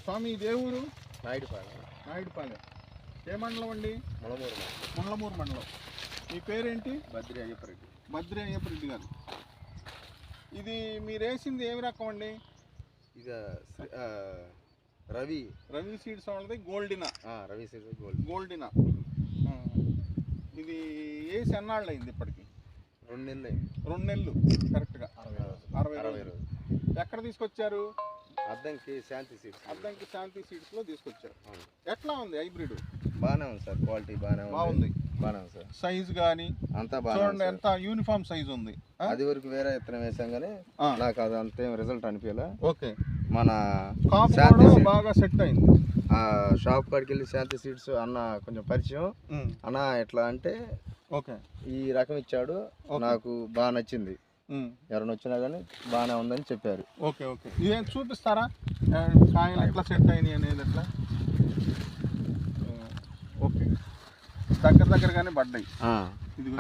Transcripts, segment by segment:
స్వామి ఇదే ఊరు? నాయుడుపాలెం. ఏ మండలం అండి? ముళ్ళమూరు మండలం. మీ పేరేంటి? బద్రి అయ్యప్పరెడ్డి. బద్రి అయ్యప్పరెడ్డి గారు. ఇది మీరు వేసింది ఏమి రకం అండి? ఇది రవి సీడ్స్ వాళ్ళది గోల్డినా. రవి సీడ్స్ గోల్డినా. ఇది వేసి ఎన్నాళ్ళు అయింది ఇప్పటికి? 2 నెలలు. 2 నెలలు కరెక్ట్గా. 60 రోజులు. ఎక్కడ తీసుకొచ్చారు? అద్దంకి శాంతి సీడ్స్లో తీసుకొచ్చారు. ఎట్లా ఉంది హైబ్రిడ్? బాగానే ఉంది సార్, క్వాలిటీ బాగానే ఉంది సార్. సైజ్ కానీ అంతా చూడండి, ఎంత యూనిఫామ్ సైజ్ ఉంది. అది వరకు వేరే విత్తనం వేసాం కానీ నాకు అది అంతేం రిజల్ట్ అనిపించలే. ఓకే, మన శాంతి బాగా సెట్ అయింది. షాప్ కాడికి వెళ్ళి శాంతి సీడ్స్ అన్న కొంచెం పరిచయం. అన్న ఎట్లా అంటే ఓకే ఈ రకం ఇచ్చాడు, నాకు బాగా నచ్చింది, ఎవరైనా వచ్చినా కానీ బాగానే ఉందని చెప్పారు. ఓకే ఓకే, ఇదేం చూపిస్తారా కాయలు ఎట్లా సెట్ అయినాయి అనేది? ఎట్లా? ఓకే, దగ్గరగానే పడ్డాయి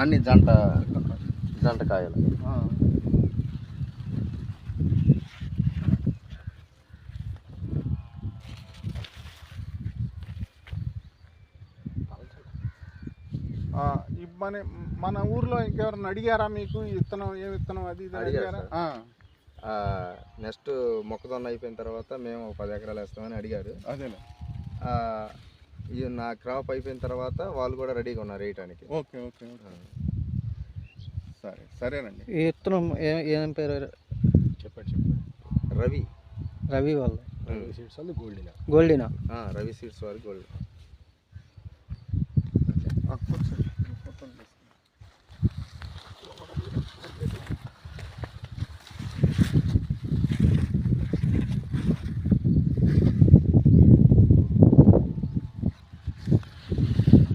అన్ని జంట కాయలు. మన ఊర్లో ఇంకెవరన్నా అడిగారా మీకు విత్తనం, ఏ విత్తనం అది అడిగారా? నెక్స్ట్ మొక్కజొన్న అయిపోయిన తర్వాత మేము 10 ఎకరాలు వేస్తామని అడిగారు. అదేలే. నా క్రాప్ అయిపోయిన తర్వాత వాళ్ళు కూడా రెడీగా ఉన్నారు వేయటానికి. ఓకే సరేనండి. ఈ విత్తనం ఏం పేరు? చెప్పండి. రవి వాళ్ళు సీడ్స్ వాళ్ళు గోల్డినా. రవి సీడ్స్ వాళ్ళు గోల్డినా.